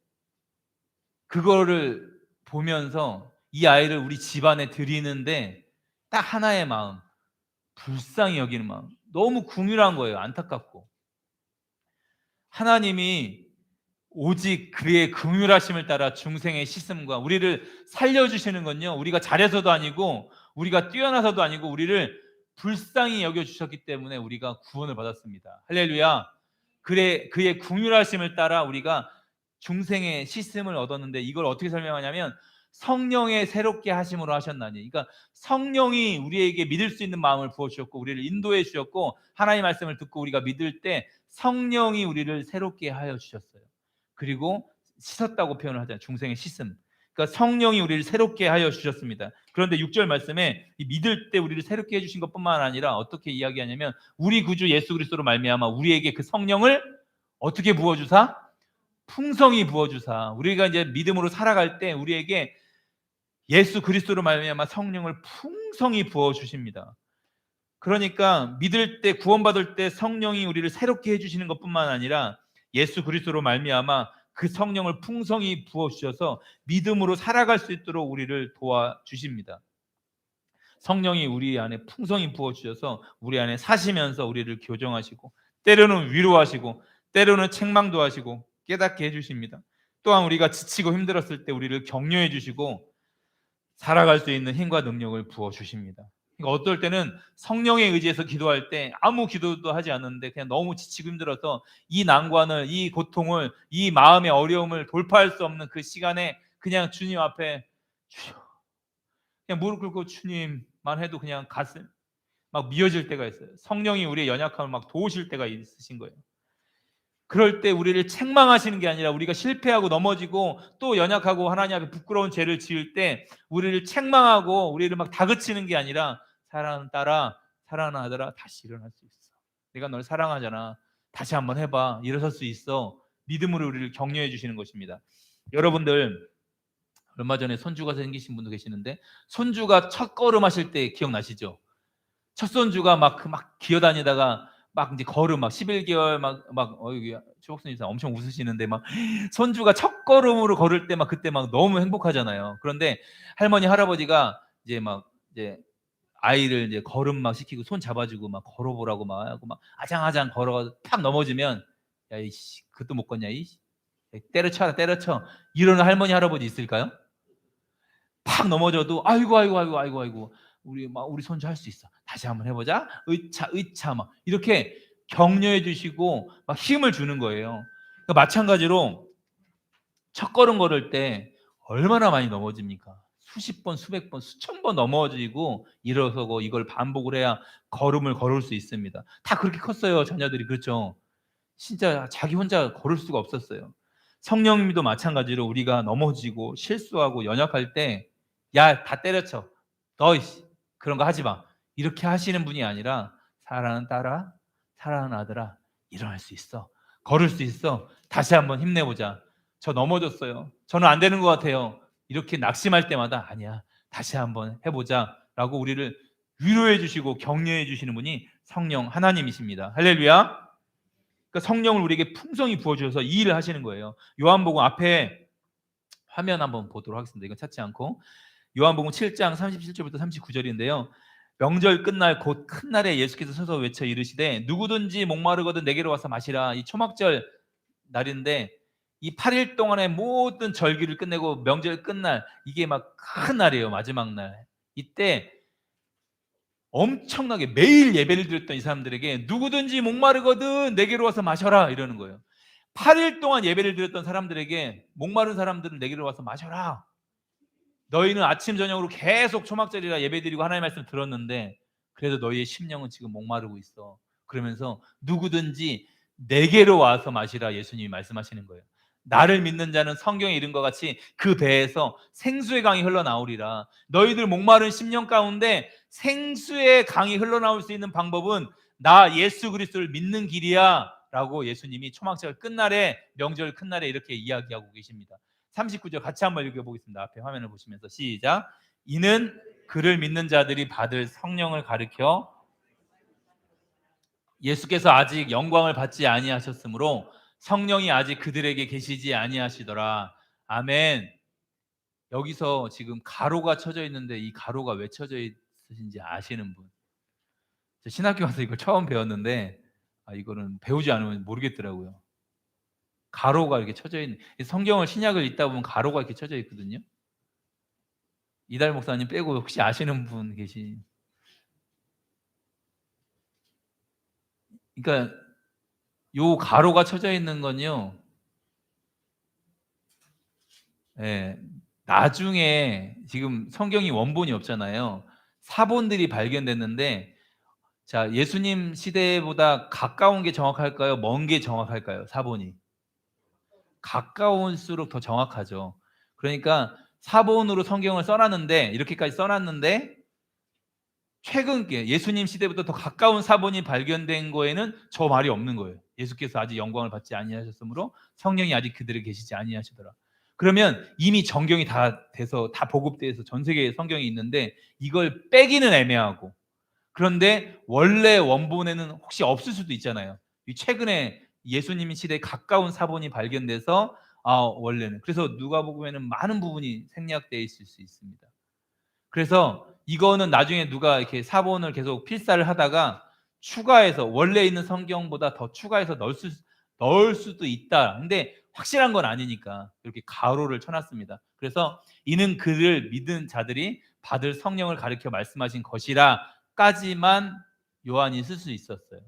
그거를 보면서 이 아이를 우리 집안에 들이는데 딱 하나의 마음, 불쌍히 여기는 마음, 너무 궁휼한 거예요. 안타깝고. 하나님이 오직 그의 긍휼하심을 따라 중생의 씻음과 우리를 살려주시는 건요, 우리가 잘해서도 아니고 우리가 뛰어나서도 아니고 우리를 불쌍히 여겨주셨기 때문에 우리가 구원을 받았습니다. 할렐루야. 그의 긍휼하심을 따라 우리가 중생의 씻음을 얻었는데 이걸 어떻게 설명하냐면 성령의 새롭게 하심으로 하셨나니, 그러니까 성령이 우리에게 믿을 수 있는 마음을 부어주셨고 우리를 인도해 주셨고 하나님의 말씀을 듣고 우리가 믿을 때 성령이 우리를 새롭게 하여 주셨어요. 그리고 씻었다고 표현을 하잖아요. 중생의 씻음. 그러니까 성령이 우리를 새롭게 하여 주셨습니다. 그런데 6절 말씀에 이 믿을 때 우리를 새롭게 해주신 것뿐만 아니라 어떻게 이야기하냐면 우리 구주 예수 그리스도로 말미암아 우리에게 그 성령을 어떻게 부어주사? 풍성히 부어주사. 우리가 이제 믿음으로 살아갈 때 우리에게 예수 그리스도로 말미암아 성령을 풍성히 부어주십니다. 그러니까 믿을 때 구원받을 때 성령이 우리를 새롭게 해주시는 것뿐만 아니라 예수 그리스도로 말미암아 그 성령을 풍성히 부어주셔서 믿음으로 살아갈 수 있도록 우리를 도와주십니다. 성령이 우리 안에 풍성히 부어주셔서 우리 안에 사시면서 우리를 교정하시고 때로는 위로하시고 때로는 책망도 하시고 깨닫게 해주십니다. 또한 우리가 지치고 힘들었을 때 우리를 격려해 주시고 살아갈 수 있는 힘과 능력을 부어주십니다. 그러니까 어떨 때는 성령에 의지해서 기도할 때 아무 기도도 하지 않는데 그냥 너무 지치고 힘들어서 이 난관을, 이 고통을, 이 마음의 어려움을 돌파할 수 없는 그 시간에 그냥 주님 앞에 그냥 무릎 꿇고 주님만 해도 그냥 가슴 막 미어질 때가 있어요. 성령이 우리의 연약함을 막 도우실 때가 있으신 거예요. 그럴 때 우리를 책망하시는 게 아니라 우리가 실패하고 넘어지고 또 연약하고 하나님 앞에 부끄러운 죄를 지을 때 우리를 책망하고 우리를 막 다그치는 게 아니라 사랑하는 딸아, 사랑하는 아들아, 다시 일어날 수 있어. 내가 널 사랑하잖아. 다시 한번 해봐. 일어설 수 있어. 믿음으로 우리를 격려해 주시는 것입니다. 여러분들 얼마 전에 손주가 생기신 분도 계시는데 손주가 첫 걸음하실 때 기억나시죠? 첫 손주가 막 기어다니다가 막 이제 걸음 막 11개월 여기 최복순 이사 엄청 웃으시는데 막 손주가 첫 걸음으로 걸을 때 막 그때 막 너무 행복하잖아요. 그런데 할머니 할아버지가 이제 아이를 이제 걸음 막 시키고 손 잡아주고 막 걸어보라고 막 하고 막 아장아장 걸어가서 팍 넘어지면 야 이씨 그것도 못 걷냐 이 때려쳐라 때려쳐 이러는 할머니 할아버지 있을까요? 팍 넘어져도 아이고 우리 손주 할 수 있어. 다시 한번 해보자. 의차 막 이렇게 격려해 주시고 막 힘을 주는 거예요. 그러니까 마찬가지로 첫 걸음 걸을 때 얼마나 많이 넘어집니까? 수십 번, 수백 번, 수천 번 넘어지고 일어서고 이걸 반복을 해야 걸음을 걸을 수 있습니다. 다 그렇게 컸어요, 자녀들이. 그렇죠? 진짜 자기 혼자 걸을 수가 없었어요. 성령님도 마찬가지로 우리가 넘어지고 실수하고 연약할 때 야, 다 때려쳐. 너 그런 거 하지 마. 이렇게 하시는 분이 아니라 사랑하는 딸아, 사랑하는 아들아, 일어날 수 있어. 걸을 수 있어. 다시 한번 힘내보자. 저 넘어졌어요. 저는 안 되는 것 같아요. 이렇게 낙심할 때마다 아니야. 다시 한번 해보자. 라고 우리를 위로해 주시고 격려해 주시는 분이 성령 하나님이십니다. 할렐루야. 그러니까 성령을 우리에게 풍성히 부어주셔서 이 일을 하시는 거예요. 요한복음 앞에 화면 한번 보도록 하겠습니다. 이건 찾지 않고 요한복음 7장 37절부터 39절인데요. 명절 끝날 곧 큰 날에 예수께서 서서 외쳐 이르시되 누구든지 목마르거든 내게로 와서 마시라. 이 초막절 날인데 이 8일 동안의 모든 절기를 끝내고 명절 끝날 이게 막 큰 날이에요. 마지막 날. 이때 엄청나게 매일 예배를 드렸던 이 사람들에게 누구든지 목마르거든 내게로 와서 마셔라 이러는 거예요. 8일 동안 예배를 드렸던 사람들에게 목마른 사람들은 내게로 와서 마셔라. 너희는 아침 저녁으로 계속 초막절이라 예배드리고 하나님의 말씀 들었는데 그래도 너희의 심령은 지금 목마르고 있어. 그러면서 누구든지 내게로 와서 마시라 예수님이 말씀하시는 거예요. 나를 믿는 자는 성경에 이른 것 같이 그 배에서 생수의 강이 흘러나오리라. 너희들 목마른 심령 가운데 생수의 강이 흘러나올 수 있는 방법은 나 예수 그리스도를 믿는 길이야 라고 예수님이 초막절 끝날에 명절 끝날에 이렇게 이야기하고 계십니다. 39절 같이 한번 읽어보겠습니다. 앞에 화면을 보시면서 시작. 이는 그를 믿는 자들이 받을 성령을 가리켜 예수께서 아직 영광을 받지 아니하셨으므로 성령이 아직 그들에게 계시지 아니하시더라. 아멘. 여기서 지금 가로가 쳐져 있는데 이 가로가 왜 쳐져 있으신지 아시는 분? 신학교 와서 이걸 처음 배웠는데 이거는 배우지 않으면 모르겠더라고요. 가로가 이렇게 쳐져 있는 성경을 신약을 읽다 보면 가로가 이렇게 쳐져 있거든요. 이달 목사님 빼고 혹시 아시는 분 계시? 그러니까 요 가로가 쳐져 있는 건요. 예, 나중에 지금 성경이 원본이 없잖아요. 사본들이 발견됐는데 자 예수님 시대보다 가까운 게 정확할까요? 먼 게 정확할까요? 사본이 가까울수록 더 정확하죠. 그러니까 사본으로 성경을 써놨는데 이렇게까지 써놨는데 최근 게 예수님 시대부터 더 가까운 사본이 발견된 거에는 저 말이 없는 거예요. 예수께서 아직 영광을 받지 아니하셨으므로 성령이 아직 그들에게 계시지 아니하시더라. 그러면 이미 정경이 다 돼서 다 보급돼서 전 세계에 성경이 있는데 이걸 빼기는 애매하고 그런데 원래 원본에는 혹시 없을 수도 있잖아요. 최근에 예수님 시대에 가까운 사본이 발견돼서 원래는 그래서 누가복음에는 많은 부분이 생략되어 있을 수 있습니다. 그래서 이거는 나중에 누가 이렇게 사본을 계속 필사를 하다가 추가해서 원래 있는 성경보다 더 추가해서 넣을 수도 있다. 근데 확실한 건 아니니까 이렇게 가로를 쳐놨습니다. 그래서 이는 그를 믿은 자들이 받을 성령을 가리켜 말씀하신 것이라까지만 요한이 쓸 수 있었어요.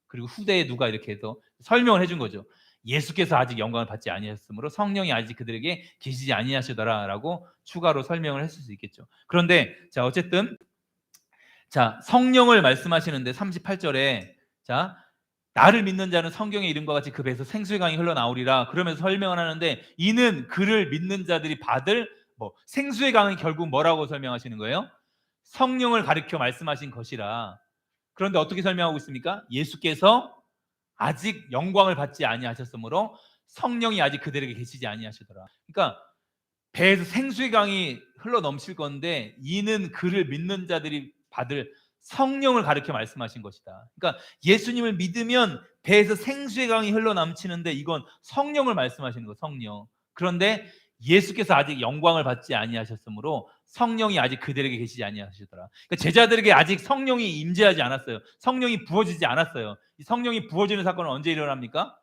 그리고 후대에 누가 이렇게 해서 설명을 해준 거죠. 예수께서 아직 영광을 받지 아니하셨으므로 성령이 아직 그들에게 계시지 아니하시더라라고 추가로 설명을 했을 수 있겠죠. 그런데 자 어쨌든 자, 성령을 말씀하시는데 38절에 자, 나를 믿는 자는 성경의 이름과 같이 그 배에서 생수의 강이 흘러나오리라 그러면서 설명을 하는데, 이는 그를 믿는 자들이 받을 생수의 강은 결국 뭐라고 설명하시는 거예요? 성령을 가리켜 말씀하신 것이라. 그런데 어떻게 설명하고 있습니까? 예수께서 아직 영광을 받지 아니하셨으므로 성령이 아직 그들에게 계시지 아니하시더라. 그러니까 배에서 생수의 강이 흘러 넘칠 건데, 이는 그를 믿는 자들이 받을 성령을 가리켜 말씀하신 것이다. 그러니까 예수님을 믿으면 배에서 생수의 강이 흘러 넘치는데, 이건 성령을 말씀하시는 거, 성령. 그런데 예수께서 아직 영광을 받지 아니하셨으므로 성령이 아직 그들에게 계시지 아니하시더라. 그러니까 제자들에게 아직 성령이 임재하지 않았어요. 성령이 부어지지 않았어요. 이 성령이 부어지는 사건은 언제 일어납니까?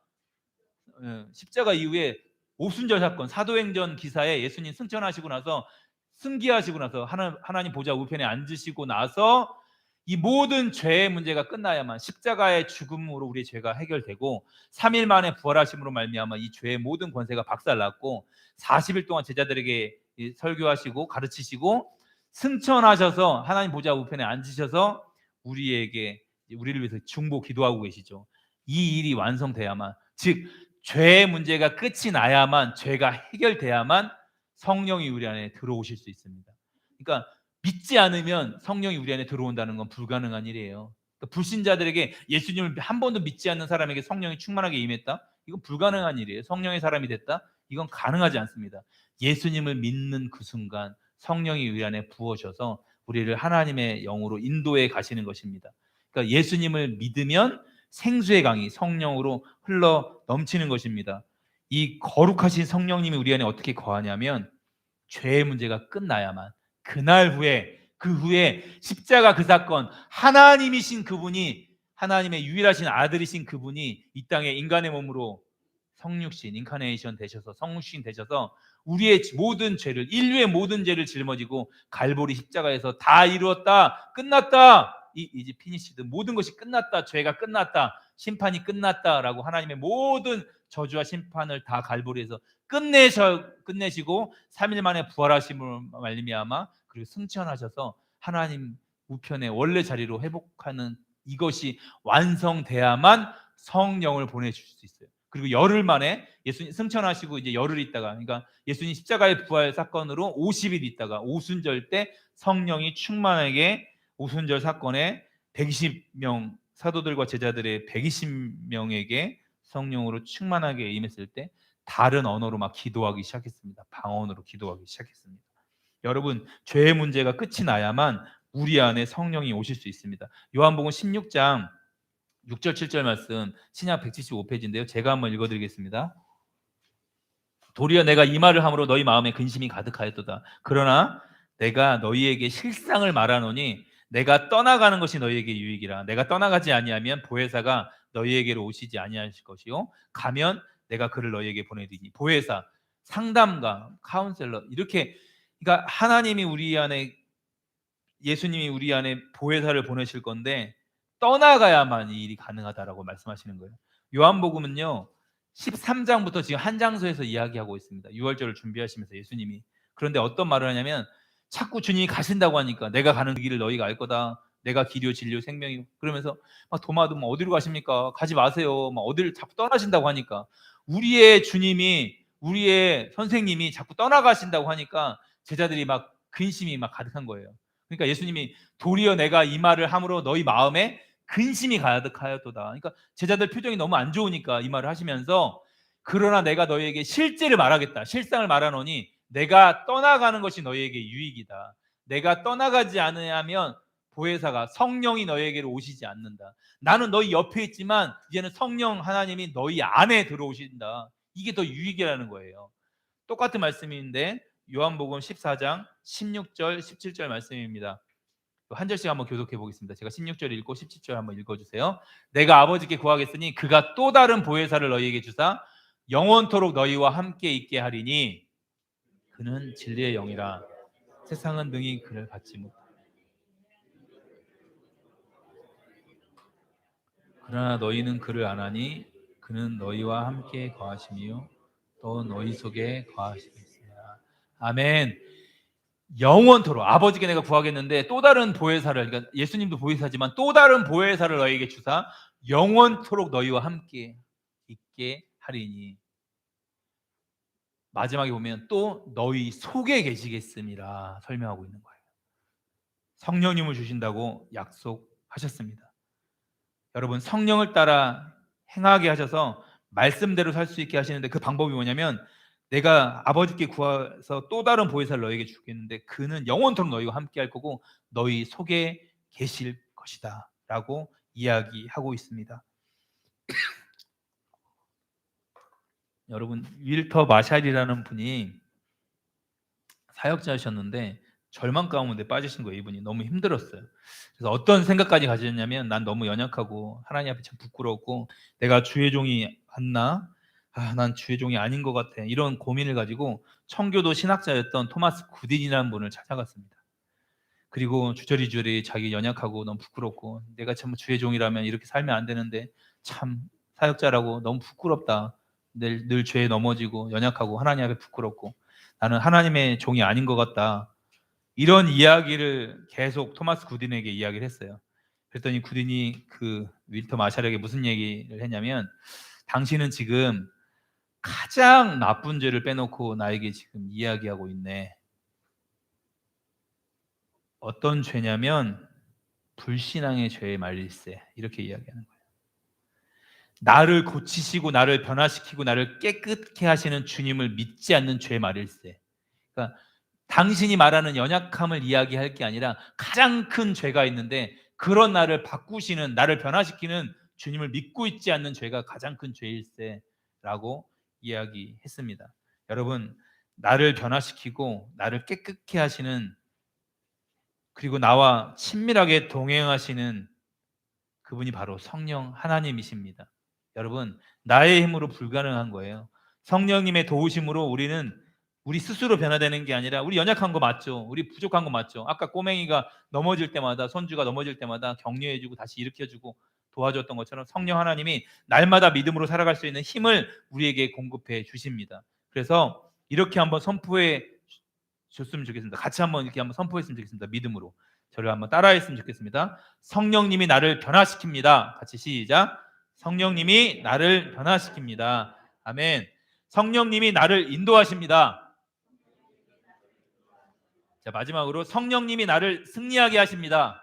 십자가 이후에 오순절 사건, 사도행전 기사에 예수님 승천하시고 나서, 승기하시고 나서 하나님 보좌 우편에 앉으시고 나서 이 모든 죄의 문제가 끝나야만, 십자가의 죽음으로 우리의 죄가 해결되고 3일 만에 부활하심으로 말미암아 이 죄의 모든 권세가 박살났고 40일 동안 제자들에게 설교하시고 가르치시고 승천하셔서 하나님 보좌 우편에 앉으셔서 우리를 위해서 중보 기도하고 계시죠. 이 일이 완성돼야만, 즉 죄의 문제가 끝이 나야만, 죄가 해결돼야만 성령이 우리 안에 들어오실 수 있습니다. 그러니까 믿지 않으면 성령이 우리 안에 들어온다는 건 불가능한 일이에요. 그러니까 불신자들에게, 예수님을 한 번도 믿지 않는 사람에게 성령이 충만하게 임했다? 이건 불가능한 일이에요. 성령의 사람이 됐다? 이건 가능하지 않습니다. 예수님을 믿는 그 순간 성령이 우리 안에 부어져서 우리를 하나님의 영으로 인도해 가시는 것입니다. 그러니까 예수님을 믿으면 생수의 강이 성령으로 흘러 넘치는 것입니다. 이 거룩하신 성령님이 우리 안에 어떻게 거하냐면, 죄의 문제가 끝나야만, 그 후에 십자가 그 사건, 하나님이신 그분이, 하나님의 유일하신 아들이신 그분이 이 땅에 인간의 몸으로 성육신, 인카네이션 되셔서, 성육신 되셔서 우리의 모든 죄를, 인류의 모든 죄를 짊어지고 갈보리 십자가에서 다 이루었다, 끝났다, 이제 피니시드, 모든 것이 끝났다, 죄가 끝났다, 심판이 끝났다라고 하나님의 모든 저주와 심판을 다 갈보리에서 끝내시고 3일 만에 부활하심으로 말미암아 그리고 승천하셔서 하나님 우편의 원래 자리로 회복하는, 이것이 완성돼야만 성령을 보내줄 수 있어요. 그리고 열흘 만에 예수님 승천하시고 이제 열흘 있다가, 그러니까 예수님 십자가의 부활 사건으로 50일 있다가 오순절 때 성령이 충만하게, 오순절 사건에 120명 사도들과 제자들의 120명에게 성령으로 충만하게 임했을 때 다른 언어로 막 기도하기 시작했습니다. 방언으로 기도하기 시작했습니다. 여러분, 죄의 문제가 끝이 나야만 우리 안에 성령이 오실 수 있습니다. 요한복음 16장 6절 7절 말씀, 신약 175페이지인데요. 제가 한번 읽어드리겠습니다. 도리어 내가 이 말을 함으로 너희 마음에 근심이 가득하였도다. 그러나 내가 너희에게 실상을 말하노니 내가 떠나가는 것이 너희에게 유익이라. 내가 떠나가지 아니하면 보혜사가 너희에게로 오시지 아니하실 것이요, 가면 내가 그를 너희에게 보내리니. 보혜사, 상담가, 카운셀러, 이렇게, 그러니까 하나님이 우리 안에, 예수님이 우리 안에 보혜사를 보내실 건데 떠나가야만 이 일이 가능하다라고 말씀하시는 거예요. 요한복음은요 13장부터 지금 한 장소에서 이야기하고 있습니다. 유월절을 준비하시면서 예수님이. 그런데 어떤 말을 하냐면, 자꾸 주님이 가신다고 하니까 내가 가는 그 길을 너희가 알 거다, 내가 길이요 진리요 생명이요, 그러면서 막 도마도 막 어디로 가십니까, 가지 마세요, 막 어디를 자꾸 떠나신다고 하니까, 우리의 주님이, 우리의 선생님이 자꾸 떠나가신다고 하니까 제자들이 막 근심이 막 가득한 거예요. 그러니까 예수님이 도리어 내가 이 말을 함으로 너희 마음에 근심이 가득하였도다. 그러니까 제자들 표정이 너무 안 좋으니까 이 말을 하시면서, 그러나 내가 너희에게 실제를 말하겠다, 실상을 말하노니 내가 떠나가는 것이 너희에게 유익이다. 내가 떠나가지 않으면 보혜사가, 성령이 너희에게로 오시지 않는다. 나는 너희 옆에 있지만 이제는 성령 하나님이 너희 안에 들어오신다. 이게 더 유익이라는 거예요. 똑같은 말씀인데 요한복음 14장 16절 17절 말씀입니다. 한 절씩 한번 교독해 보겠습니다. 제가 16절 읽고 17절 한번 읽어주세요. 내가 아버지께 구하겠으니 그가 또 다른 보혜사를 너희에게 주사 영원토록 너희와 함께 있게 하리니 그는 진리의 영이라. 세상은 능히 그를 받지 못하고 그러나 너희는 그를 아나니 그는 너희와 함께 거하시며 또 너희 속에 거하시겠습니다. 아멘. 영원토록 아버지께 내가 구하겠는데 또 다른 보혜사를, 그러니까 예수님도 보혜사지만 또 다른 보혜사를 너희에게 주사 영원토록 너희와 함께 있게 하리니 마지막에 보면 또 너희 속에 계시겠음이라 설명하고 있는 거예요. 성령님을 주신다고 약속하셨습니다. 여러분, 성령을 따라 행하게 하셔서 말씀대로 살 수 있게 하시는데 그 방법이 뭐냐면 내가 아버지께 구해서 또 다른 보혜사를 너에게 주겠는데 그는 영원토록 너희와 함께 할 거고 너희 속에 계실 것이다 라고 이야기하고 있습니다. 여러분, 윌터 마샬이라는 분이 사역자셨는데 절망 가운데 빠지신 거예요. 이분이 너무 힘들었어요. 그래서 어떤 생각까지 가지셨냐면 난 너무 연약하고 하나님 앞에 참 부끄럽고 내가 주의 종이 맞나? 난 주의 종이 아닌 것 같아. 이런 고민을 가지고 청교도 신학자였던 토마스 구딘이라는 분을 찾아갔습니다. 그리고 주저리주저리 자기 연약하고 너무 부끄럽고 내가 참 주의 종이라면 이렇게 살면 안 되는데 참 사역자라고 너무 부끄럽다. 늘 죄에 넘어지고 연약하고 하나님 앞에 부끄럽고 나는 하나님의 종이 아닌 것 같다. 이런 이야기를 계속 토마스 구딘에게 이야기를 했어요. 그랬더니 구딘이 그 윌터 마샬에게 무슨 얘기를 했냐면 당신은 지금 가장 나쁜 죄를 빼놓고 나에게 지금 이야기하고 있네. 어떤 죄냐면 불신앙의 죄의 말일세. 이렇게 이야기하는 거예요. 나를 고치시고 나를 변화시키고 나를 깨끗게 하시는 주님을 믿지 않는 죄의 말일세. 그러니까 당신이 말하는 연약함을 이야기할 게 아니라 가장 큰 죄가 있는데 그런 나를 바꾸시는, 나를 변화시키는 주님을 믿고 있지 않는 죄가 가장 큰 죄일세라고 이야기했습니다. 여러분, 나를 변화시키고 나를 깨끗게 하시는, 그리고 나와 친밀하게 동행하시는 그분이 바로 성령 하나님이십니다. 여러분, 나의 힘으로 불가능한 거예요. 성령님의 도우심으로 우리 스스로 변화되는 게 아니라 우리 연약한 거 맞죠? 우리 부족한 거 맞죠? 아까 꼬맹이가 넘어질 때마다, 손주가 넘어질 때마다 격려해주고 다시 일으켜주고 도와줬던 것처럼 성령 하나님이 날마다 믿음으로 살아갈 수 있는 힘을 우리에게 공급해 주십니다. 그래서 이렇게 한번 선포해 줬으면 좋겠습니다. 같이 한번 이렇게 한번 선포했으면 좋겠습니다. 믿음으로 저를 한번 따라했으면 좋겠습니다. 성령님이 나를 변화시킵니다. 같이 시작. 성령님이 나를 변화시킵니다. 아멘. 성령님이 나를 인도하십니다. 자, 마지막으로 성령님이 나를 승리하게 하십니다.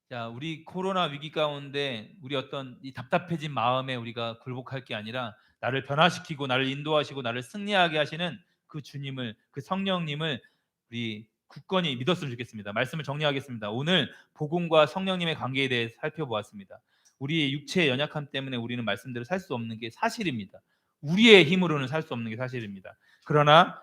자, 우리 코로나 위기 가운데 우리 어떤 이 답답해진 마음에 우리가 굴복할 게 아니라 나를 변화시키고 나를 인도하시고 나를 승리하게 하시는 그 주님을, 그 성령님을 우리 굳건히 믿었으면 좋겠습니다. 말씀을 정리하겠습니다. 오늘 복음과 성령님의 관계에 대해 살펴보았습니다. 우리의 육체의 연약함 때문에 우리는 말씀대로 살 수 없는 게 사실입니다. 우리의 힘으로는 살 수 없는 게 사실입니다. 그러나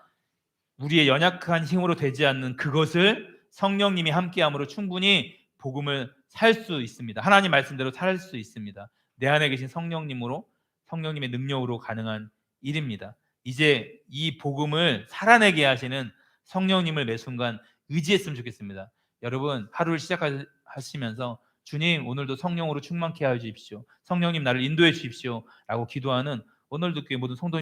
우리의 연약한 힘으로 되지 않는 그것을 성령님이 함께함으로 충분히 복음을 살 수 있습니다. 하나님 말씀대로 살 수 있습니다. 내 안에 계신 성령님으로, 성령님의 능력으로 가능한 일입니다. 이제 이 복음을 살아내게 하시는 성령님을 매 순간 의지했으면 좋겠습니다. 여러분, 하루를 시작하시면서 주님, 오늘도 성령으로 충만케 하여 주십시오. 성령님, 나를 인도해 주십시오 라고 기도하는 오늘도 교회 모든 성도